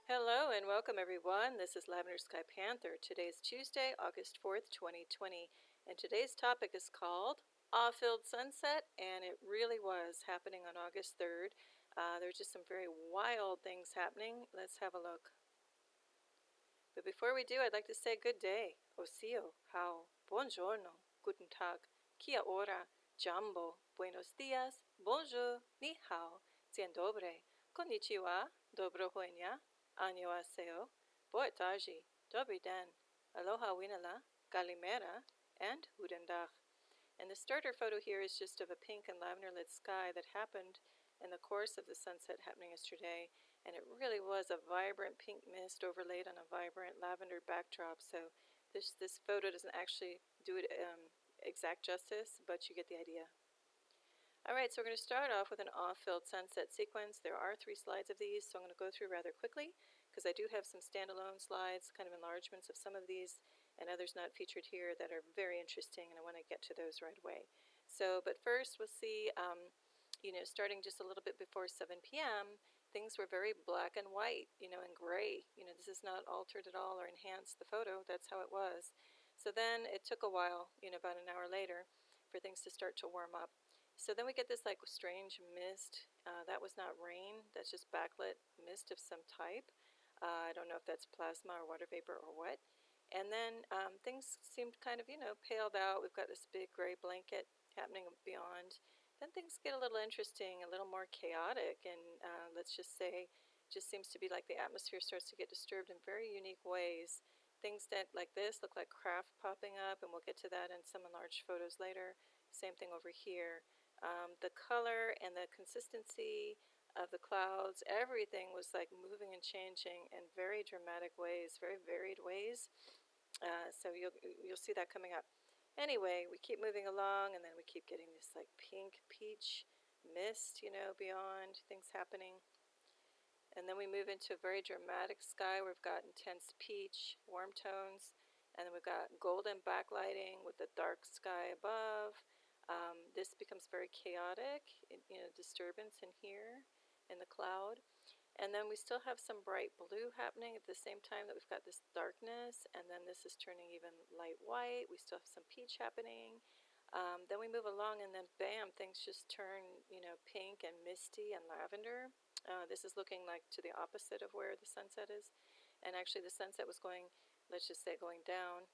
Hello and welcome everyone. This is Lavender Sky Panther. Today is Tuesday, August 4th, 2020, and today's topic is called Off-Field Sunset, and it really was happening on August 3rd. There's just some very wild things happening. Let's have a look. But before we do, I'd like to say good day. Osio, hao, buongiorno, guten tag, kia ora, jambo, buenos dias, bonjour, ni hao, dzień dobry, konnichiwa, dobro huenya, annyeonghaseyo, boetaji, dobry den, aloha winala, kalimera, and guten dag. And the starter photo here is just of a pink and lavender lit sky that happened in the course of the sunset happening yesterday, and it really was a vibrant pink mist overlaid on a vibrant lavender backdrop. So this photo doesn't actually do it exact justice, but you get the idea. Alright, so we're going to start off with an off-field sunset sequence. There are 3 slides of these, so I'm going to go through rather quickly because I do have some standalone slides, kind of enlargements of some of these and others not featured here that are very interesting, and I want to get to those right away. So, but first we'll see, starting just a little bit before 7 p.m., things were very black and white, and gray. This is not altered at all or enhanced the photo. That's how it was. So then it took a while, about an hour later, for things to start to warm up. So then we get this like strange mist. That was not rain. That's just backlit mist of some type. I don't know if that's plasma or water vapor or what. And then things seemed kind of, paled out. We've got this big gray blanket happening beyond. Then things get a little interesting, a little more chaotic, and let's just say, just seems to be like the atmosphere starts to get disturbed in very unique ways. Things that, like this, look like craft popping up, and we'll get to that in some enlarged photos later. Same thing over here. The color and the consistency of the clouds, everything was like moving and changing in very dramatic ways, very varied ways. So you'll see that coming up. Anyway, we keep moving along, and then we keep getting this like pink peach mist, beyond, things happening. And then we move into a very dramatic sky where we've got intense peach, warm tones, and then we've got golden backlighting with the dark sky above. This becomes very chaotic, disturbance in here in the cloud. And then we still have some bright blue happening at the same time that we've got this darkness, and then this is turning even light white. We still have some peach happening. Then we move along, and then bam, things just turn, pink and misty and lavender. This is looking like to the opposite of where the sunset is. And actually the sunset was going, let's just say going down,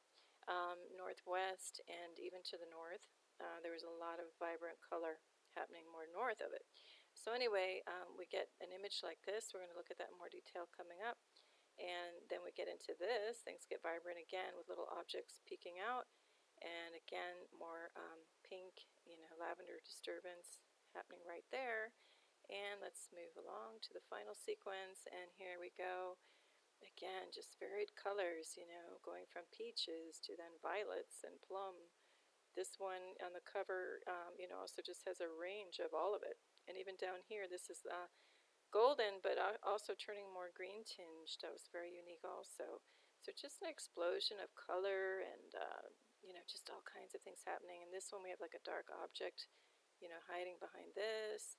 northwest and even to the north. There was a lot of vibrant color happening more north of it. So anyway, we get an image like this. We're going to look at that in more detail coming up. And then we get into this. Things get vibrant again with little objects peeking out. And again, more pink, lavender disturbance happening right there. And let's move along to the final sequence. And here we go. Again, just varied colors, going from peaches to then violets and plum. This one on the cover, also just has a range of all of it. And even down here, this is golden, but also turning more green tinged. That was very unique also. So just an explosion of color and, just all kinds of things happening. And this one, we have like a dark object, hiding behind this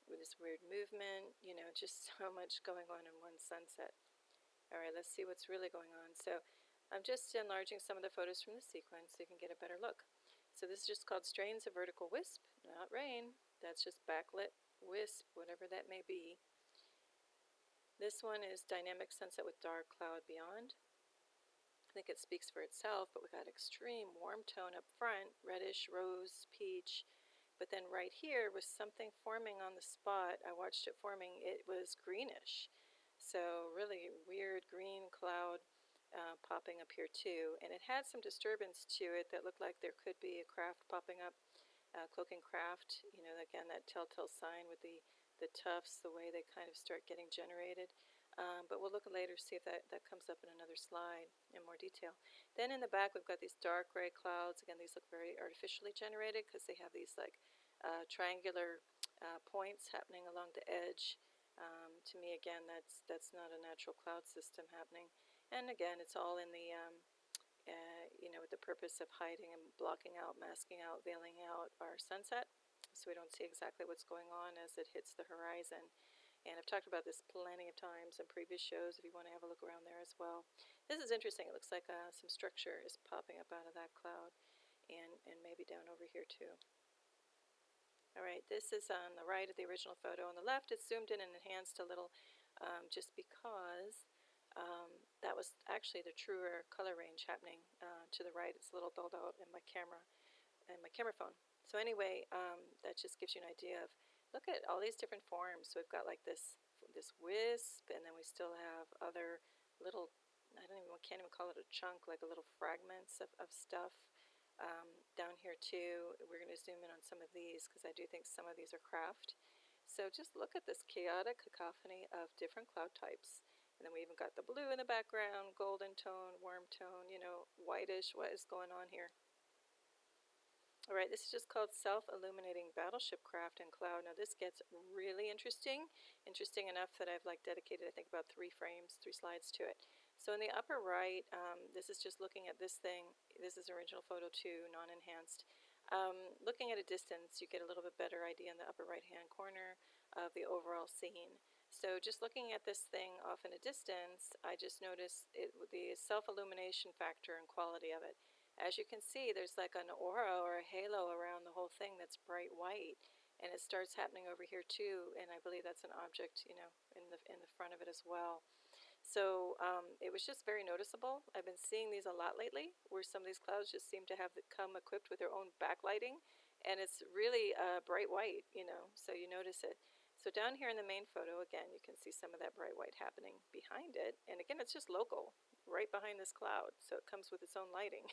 with this weird movement, just so much going on in one sunset. All right, let's see what's really going on. So I'm just enlarging some of the photos from the sequence so you can get a better look. So this is just called Strains of Vertical Wisp Not Rain. That's just backlit wisp, whatever that may be. This one is Dynamic Sunset with Dark Cloud Beyond. I think it speaks for itself, but we got extreme warm tone up front, reddish, rose, peach. But then right here was something forming on the spot. I watched it forming. It was greenish. So really weird green cloud popping up here too. And it had some disturbance to it that looked like there could be a craft popping up, cloaking craft. Again, that telltale sign with the tufts, the way they kind of start getting generated. But we'll look later, see if that comes up in another slide in more detail. Then in the back, we've got these dark gray clouds. Again, these look very artificially generated because they have these like triangular points happening along the edge. To me, again, that's not a natural cloud system happening. And again, it's all in the, with the purpose of hiding and blocking out, masking out, veiling out our sunset, so we don't see exactly what's going on as it hits the horizon. And I've talked about this plenty of times in previous shows if you want to have a look around there as well. This is interesting. It looks like some structure is popping up out of that cloud, and maybe down over here too. All right, this is on the right of the original photo. On the left, it's zoomed in and enhanced a little just because that was actually the truer color range happening to the right. It's a little dulled out in my camera and my camera phone. So anyway, that just gives you an idea of, look at all these different forms. So we've got like this wisp, and then we still have other little, can't even call it a chunk, like a little fragments of stuff. Down here too, we're going to zoom in on some of these because I do think some of these are craft. So just look at this chaotic cacophony of different cloud types. And then we even got the blue in the background, golden tone, worm tone, whitish. What is going on here? All right, this is just called Self-Illuminating Battleship Craft and Cloud. Now this gets really interesting enough that I've dedicated, I think, about 3 slides to it. So in the upper right, this is just looking at this thing. This is original photo 2, non-enhanced. Looking at a distance, you get a little bit better idea in the upper right-hand corner of the overall scene. So just looking at this thing off in a distance, I just noticed the self-illumination factor and quality of it. As you can see, there's like an aura or a halo around the whole thing that's bright white, and it starts happening over here too. And I believe that's an object, in the front of it as well. So it was just very noticeable. I've been seeing these a lot lately, where some of these clouds just seem to have come equipped with their own backlighting, and it's really bright white, so you notice it. So down here in the main photo, again, you can see some of that bright white happening behind it, and again, it's just local, right behind this cloud, so it comes with its own lighting.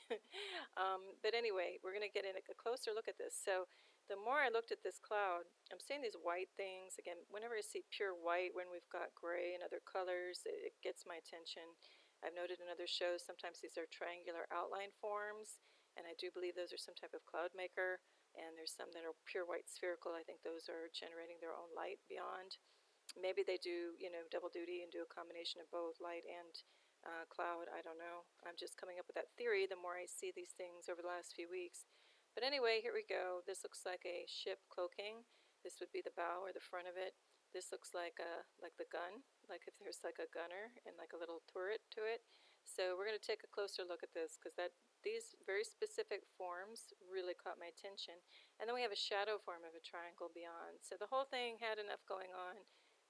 But anyway, we're going to get in a closer look at this. So the more I looked at this cloud, I'm seeing these white things. Again, whenever I see pure white when we've got gray and other colors, it gets my attention. I've noted in other shows sometimes these are triangular outline forms, and I do believe those are some type of cloud maker. And there's some that are pure white spherical. I think those are generating their own light beyond. Maybe they do, double duty and do a combination of both light and cloud. I don't know. I'm just coming up with that theory the more I see these things over the last few weeks. But anyway, here we go. This looks like a ship cloaking. This would be the bow or the front of it. This looks like the gun, like if there's like a gunner and like a little turret to it. So we're going to take a closer look at this because these very specific forms really caught my attention. And then we have a shadow form of a triangle beyond. So the whole thing had enough going on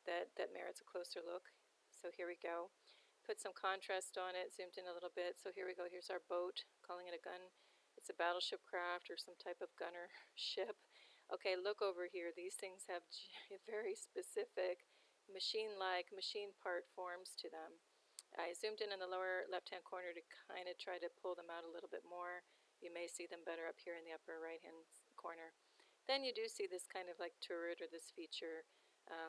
that merits a closer look. So here we go. Put some contrast on it, zoomed in a little bit. So here we go. Here's our boat, calling it a gun. It's a battleship craft or some type of gunner ship. Okay, look over here. These things have very specific machine-like, machine part forms to them. I zoomed in the lower left-hand corner to kind of try to pull them out a little bit more. You may see them better up here in the upper right-hand corner. Then you do see this kind of like turret or this feature,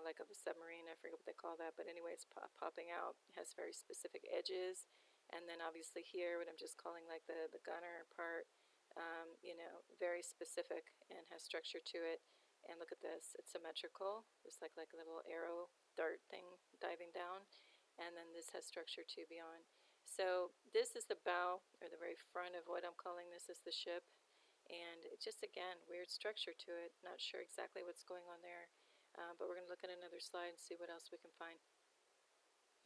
like of a submarine. I forget what they call that, but anyway, it's popping out. It has very specific edges. And then obviously here, what I'm just calling like the gunner part, very specific and has structure to it. And look at this, it's symmetrical. There's like a little arrow dart thing diving down. And then this has structure too beyond. So this is the bow, or the very front of what I'm calling this is the ship. And it just, again, weird structure to it. Not sure exactly what's going on there. But we're going to look at another slide and see what else we can find.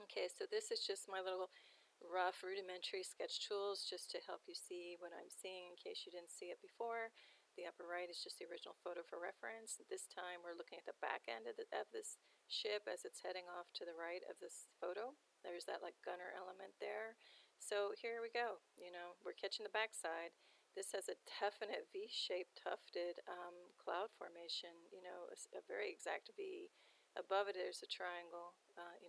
Okay, so this is just my little rough rudimentary sketch tools just to help you see what I'm seeing in case you didn't see it before. The upper right is just the original photo for reference. This time we're looking at the back end of this ship as it's heading off to the right of this photo. There's that like gunner element there. So here we go. We're catching the backside. This has a definite V-shaped tufted cloud formation, a very exact V. Above it there's a triangle,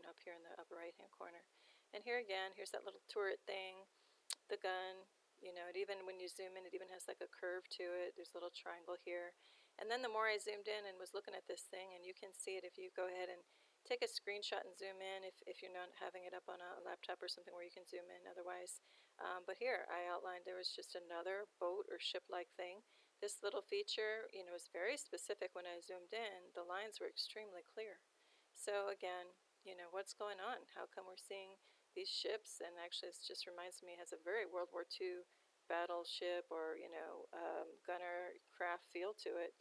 up here in the upper right-hand corner. And here again, here's that little turret thing, the gun. It even, when you zoom in, it even has like a curve to it. There's a little triangle here. And then the more I zoomed in and was looking at this thing, and you can see it if you go ahead and take a screenshot and zoom in if you're not having it up on a laptop or something where you can zoom in otherwise. But here, I outlined there was just another boat or ship-like thing. This little feature, is very specific. When I zoomed in, the lines were extremely clear. So again, what's going on? How come we're seeing these ships? And actually, this just reminds me, it has a very World War II battleship or, gunner craft feel to it.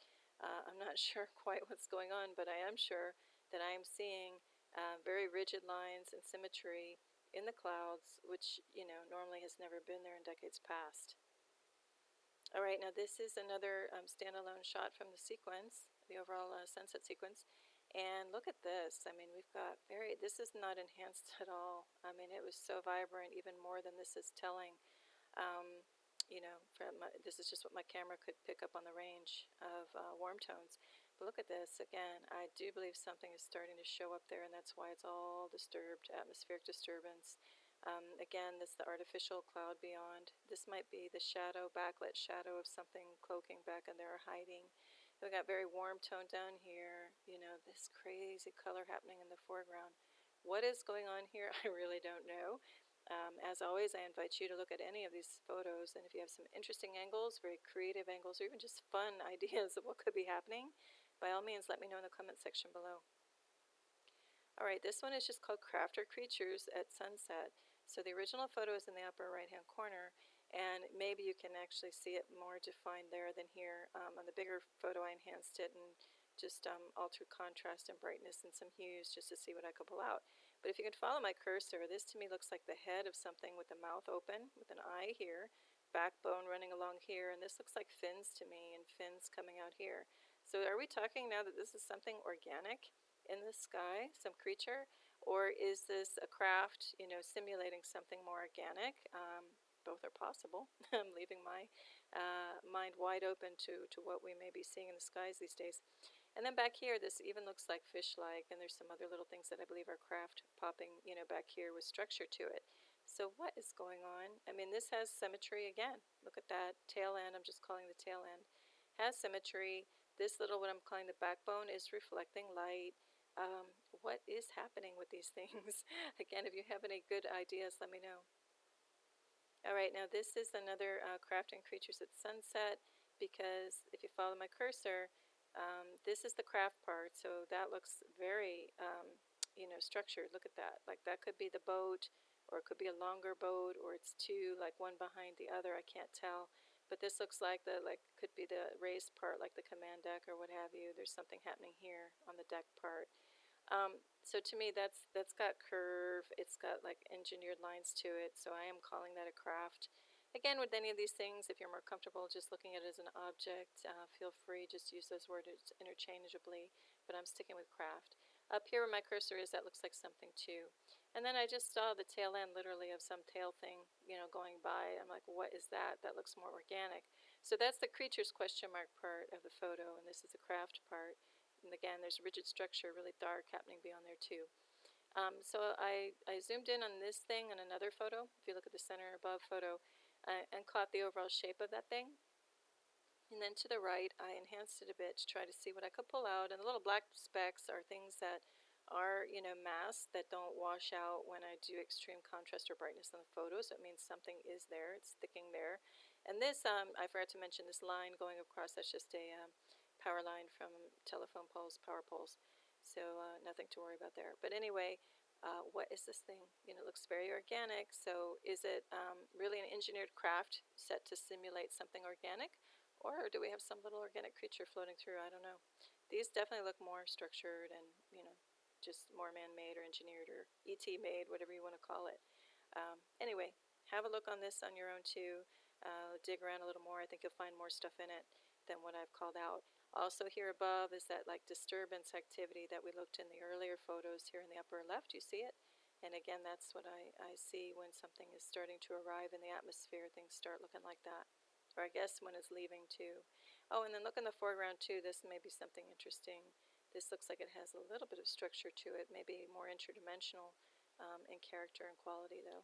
I'm not sure quite what's going on, but I am sure that I'm seeing very rigid lines and symmetry in the clouds, which, normally has never been there in decades past. All right, now this is another standalone shot from the sequence, the overall sunset sequence. And look at this. I mean, we've got this is not enhanced at all. I mean, it was so vibrant, even more than this is telling. This is just what my camera could pick up on the range of warm tones. But look at this. Again, I do believe something is starting to show up there, and that's why it's all disturbed, atmospheric disturbance. Again, this is the artificial cloud beyond. This might be the shadow, backlit shadow of something cloaking back in there or hiding. We got very warm tone down here. This crazy color happening in the foreground. What is going on here? I really don't know. As always, I invite you to look at any of these photos, and if you have some interesting angles, very creative angles, or even just fun ideas of what could be happening, by all means, let me know in the comment section below. All right, this one is just called Crafter Creatures at Sunset. So the original photo is in the upper right-hand corner, and maybe you can actually see it more defined there than here. On the bigger photo, I enhanced it and just altered contrast and brightness and some hues just to see what I could pull out. But if you can follow my cursor, this to me looks like the head of something with the mouth open, with an eye here, backbone running along here, and this looks like fins to me, and fins coming out here. So are we talking now that this is something organic in the sky, some creature? Or is this a craft, simulating something more organic? Both are possible. I'm leaving my mind wide open to what we may be seeing in the skies these days. And then back here, this even looks like fish-like, and there's some other little things that I believe are craft popping, back here with structure to it. So what is going on? I mean, this has symmetry again. Look at that tail end. I'm just calling the tail end. Has symmetry. This little, what I'm calling the backbone, is reflecting light. What is happening with these things? Again, if you have any good ideas, let me know. All right, now this is another crafting creatures at sunset, because if you follow my cursor, this is the craft part, so that looks very, structured. Look at that. Like that could be the boat, or it could be a longer boat, or it's two, like one behind the other. I can't tell, but this looks like could be the raised part, like the command deck or what have you. There's something happening here on the deck part. So to me, that's got curve. It's got like engineered lines to it. So I am calling that a craft. Again, with any of these things, if you're more comfortable just looking at it as an object, feel free, just use those words interchangeably, but I'm sticking with craft. Up here where my cursor is, that looks like something too. And then I just saw the tail end, literally, of some tail thing, going by. I'm like, what is that? That looks more organic. So that's the creatures question mark part of the photo, and this is the craft part. And again, there's rigid structure, really dark, happening beyond there too. So I zoomed in on this thing in another photo, if you look at the center above photo, and caught the overall shape of that thing. And then to the right, I enhanced it a bit to try to see what I could pull out. And the little black specks are things that are, masked, that don't wash out when I do extreme contrast or brightness in the photo. So it means something is there, it's sticking there. And this, I forgot to mention this line going across, that's just a power line from telephone poles, power poles. So nothing to worry about there. But anyway, what is this thing? It looks very organic. So is it really an engineered craft set to simulate something organic? Or do we have some little organic creature floating through? I don't know. These definitely look more structured and, just more man-made or engineered or ET made, whatever you want to call it. Anyway, have a look on this on your own too. Dig around a little more. I think you'll find more stuff in it than what I've called out. Also here above is that like disturbance activity that we looked in the earlier photos here in the upper left. You see it? And again, that's what I see when something is starting to arrive in the atmosphere. Things start looking like that. Or I guess when it's leaving too. Oh, and then look in the foreground too. This may be something interesting. This looks like it has a little bit of structure to it, maybe more interdimensional in character and quality though.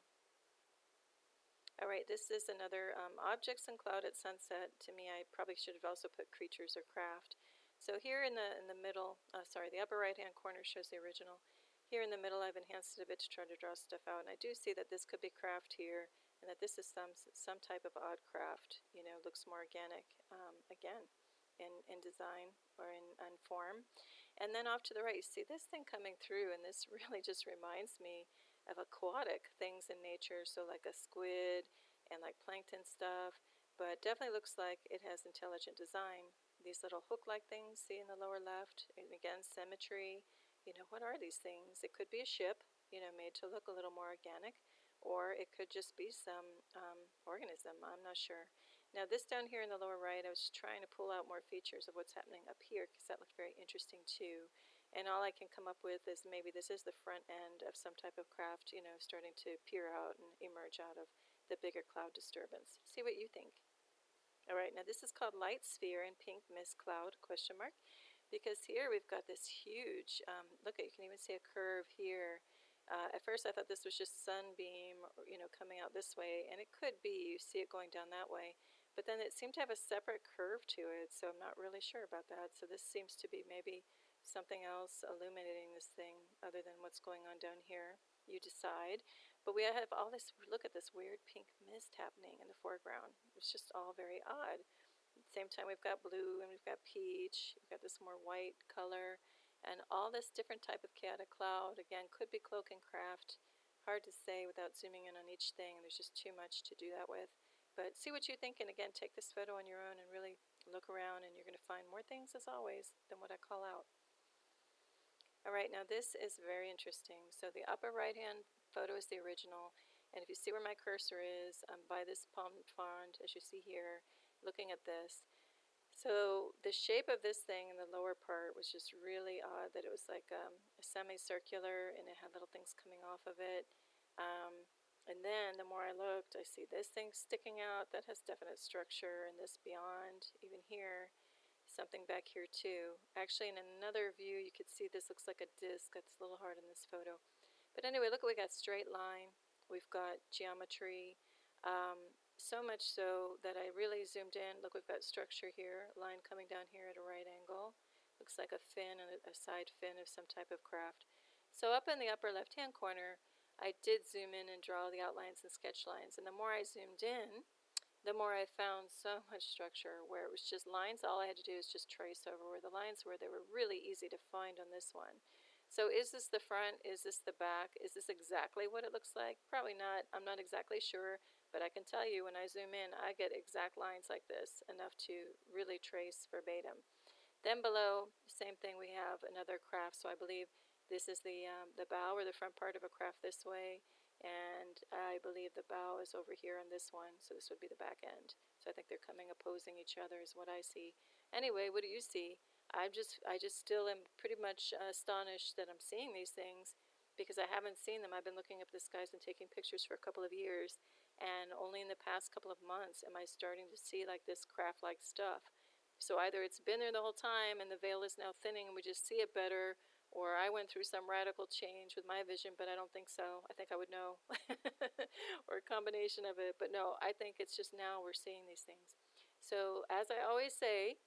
All right, this is another objects and cloud at sunset. To me, I probably should have also put creatures or craft. So here in the middle, the upper right-hand corner shows the original. Here in the middle, I've enhanced it a bit to try to draw stuff out, and I do see that this could be craft here, and that this is some type of odd craft. Looks more organic again in design or in form. And then off to the right, you see this thing coming through, and this really just reminds me of aquatic things in nature, so like a squid and like plankton stuff, but definitely looks like it has intelligent design. These little hook-like things, see in the lower left, and again, symmetry, what are these things? It could be a ship, made to look a little more organic, or it could just be some organism. I'm not sure. Now this down here in the lower right, I was trying to pull out more features of what's happening up here because that looked very interesting too. And all I can come up with is maybe this is the front end of some type of craft, starting to peer out and emerge out of the bigger cloud disturbance. See what you think. All right, now this is called Light Sphere and Pink Mist Cloud, question mark, because here we've got this huge, look, you can even see a curve here. At first I thought this was just sunbeam, coming out this way, and it could be, you see it going down that way, but then it seemed to have a separate curve to it, so I'm not really sure about that. So this seems to be maybe something else illuminating this thing other than what's going on down here. You decide. But we have all this, look at this weird pink mist happening in the foreground. It's just all very odd. At the same time, we've got blue and we've got peach. We've got this more white color and all this different type of chaotic cloud. Again, could be cloak and craft. Hard to say without zooming in on each thing. There's just too much to do that with. But see what you think, and again, take this photo on your own and really look around, and you're going to find more things, as always, than what I call out. All right, now this is very interesting. So the upper right-hand photo is the original, and if you see where my cursor is, I'm by this palm frond, as you see here, looking at this. So the shape of this thing in the lower part was just really odd, that it was like a semicircular, and it had little things coming off of it. And then the more I looked, I see this thing sticking out. That has definite structure, and this beyond, even here. Something back here too. Actually, in another view, you could see this looks like a disc. That's a little hard in this photo. But anyway, look, we got straight line. We've got geometry. So much so that I really zoomed in. Look, we've got structure here. Line coming down here at a right angle. Looks like a fin and a side fin of some type of craft. So up in the upper left-hand corner, I did zoom in and draw the outlines and sketch lines. And the more I zoomed in, the more I found so much structure where it was just lines. All I had to do is just trace over where the lines were. They were really easy to find on this one. So is this the front? Is this the back? Is this exactly what it looks like? Probably not. I'm not exactly sure, but I can tell you when I zoom in, I get exact lines like this, enough to really trace verbatim. Then below, same thing, we have another craft. So I believe this is the bow or the front part of a craft this way. And I believe the bow is over here on this one, so this would be the back end. So I think they're coming opposing each other is what I see. Anyway, what do you see? I just still am pretty much astonished that I'm seeing these things because I haven't seen them. I've been looking up the skies and taking pictures for a couple of years, and only in the past couple of months am I starting to see like this craft-like stuff. So either it's been there the whole time and the veil is now thinning and we just see it better, or I went through some radical change with my vision, but I don't think so. I think I would know. Or a combination of it. But no, I think it's just now we're seeing these things. So as I always say,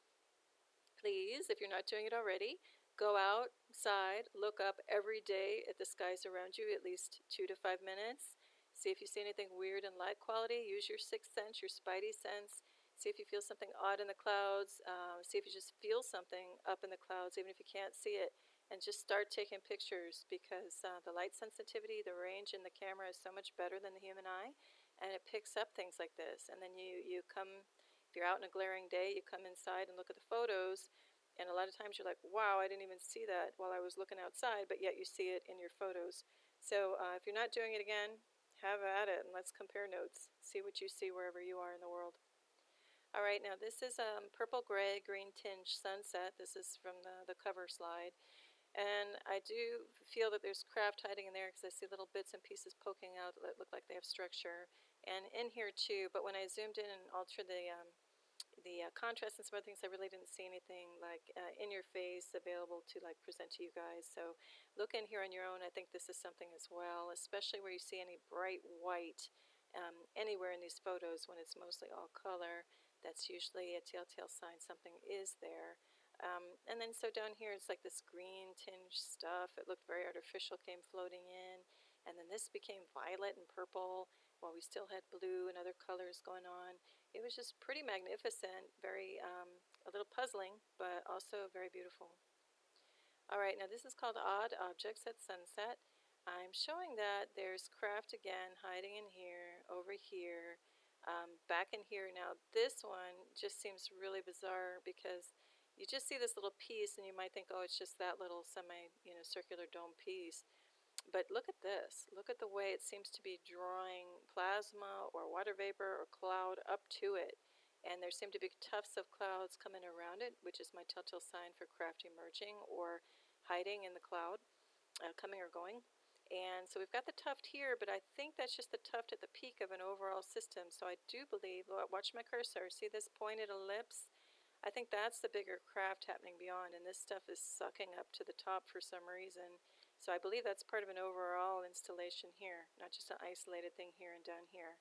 please, if you're not doing it already, go outside, look up every day at the skies around you, at least 2 to 5 minutes. See if you see anything weird in light quality. Use your sixth sense, your spidey sense. See if you feel something odd in the clouds. See if you just feel something up in the clouds, even if you can't see it. And just start taking pictures because the light sensitivity, the range in the camera is so much better than the human eye, and it picks up things like this. And then you come, if you're out in a glaring day, you come inside and look at the photos, and a lot of times you're like, wow, I didn't even see that while I was looking outside, but yet you see it in your photos. So if you're not doing it again, have at it, and let's compare notes. See what you see wherever you are in the world. All right, now this is purple gray green tinged sunset. This is from the cover slide. And I do feel that there's craft hiding in there because I see little bits and pieces poking out that look like they have structure. And in here too, but when I zoomed in and altered the contrast and some other things, I really didn't see anything like in your face available to like present to you guys. So look in here on your own. I think this is something as well, especially where you see any bright white anywhere in these photos when it's mostly all color. That's usually a telltale sign something is there. And then so down here it's like this green tinge stuff. It looked very artificial, came floating in. And then this became violet and purple while we still had blue and other colors going on. It was just pretty magnificent, very a little puzzling, but also very beautiful. All right, now this is called Odd Objects at Sunset. I'm showing that there's craft again hiding in here, over here, back in here. Now this one just seems really bizarre because you just see this little piece and you might think, oh, it's just that little circular dome piece. But look at this. Look at the way it seems to be drawing plasma or water vapor or cloud up to it. And there seem to be tufts of clouds coming around it, which is my telltale sign for craft emerging or hiding in the cloud, coming or going. And so we've got the tuft here, but I think that's just the tuft at the peak of an overall system. So I do believe, watch my cursor, see this pointed ellipse? I think that's the bigger craft happening beyond, and this stuff is sucking up to the top for some reason. So I believe that's part of an overall installation here, not just an isolated thing here and down here.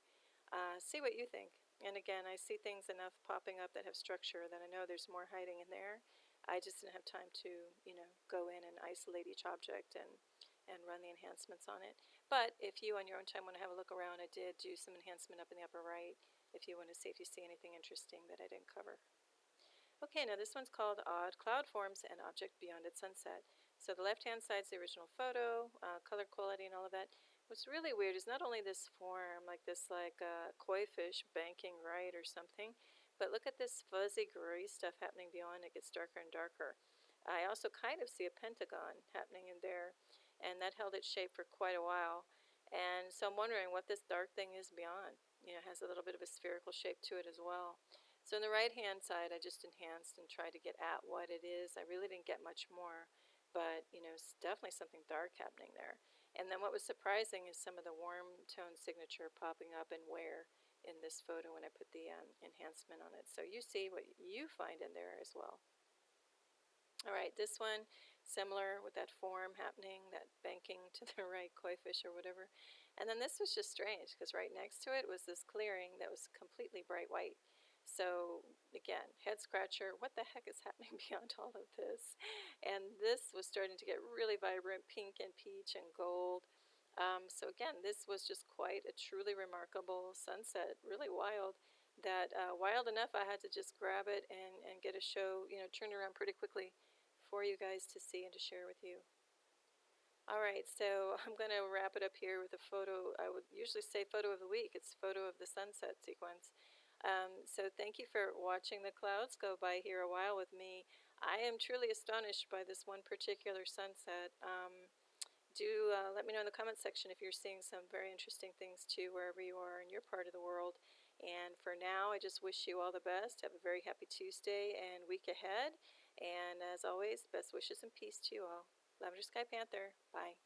See what you think. And again, I see things enough popping up that have structure that I know there's more hiding in there. I just didn't have time to, go in and isolate each object and run the enhancements on it. But if you on your own time want to have a look around, I did do some enhancement up in the upper right if you want to see if you see anything interesting that I didn't cover. Okay, now this one's called Odd Cloud Forms and Object Beyond its Sunset. So the left-hand side's the original photo, color quality and all of that. What's really weird is not only this form, like this koi fish banking right or something, but look at this fuzzy gray stuff happening beyond. It gets darker and darker. I also kind of see a pentagon happening in there, and that held its shape for quite a while. And so I'm wondering what this dark thing is beyond. It has a little bit of a spherical shape to it as well. So on the right-hand side, I just enhanced and tried to get at what it is. I really didn't get much more, but, it's definitely something dark happening there. And then what was surprising is some of the warm tone signature popping up and where in this photo when I put the enhancement on it. So you see what you find in there as well. All right, this one, similar with that form happening, that banking to the right koi fish or whatever. And then this was just strange because right next to it was this clearing that was completely bright white. So again, head scratcher, what the heck is happening beyond all of this? And this was starting to get really vibrant, pink and peach and gold. So again, this was just quite a truly remarkable sunset, really wild. That wild enough I had to just grab it and get a show, turn around pretty quickly for you guys to see and to share with you. All right, so I'm going to wrap it up here with a photo. I would usually say photo of the week. It's photo of the sunset sequence. So thank you for watching the clouds go by here a while with me. I am truly astonished by this one particular sunset. Do let me know in the comment section if you're seeing some very interesting things too, wherever you are in your part of the world. And for now, I just wish you all the best. Have a very happy Tuesday and week ahead. And as always, best wishes and peace to you all. Lavender Sky Panther. Bye.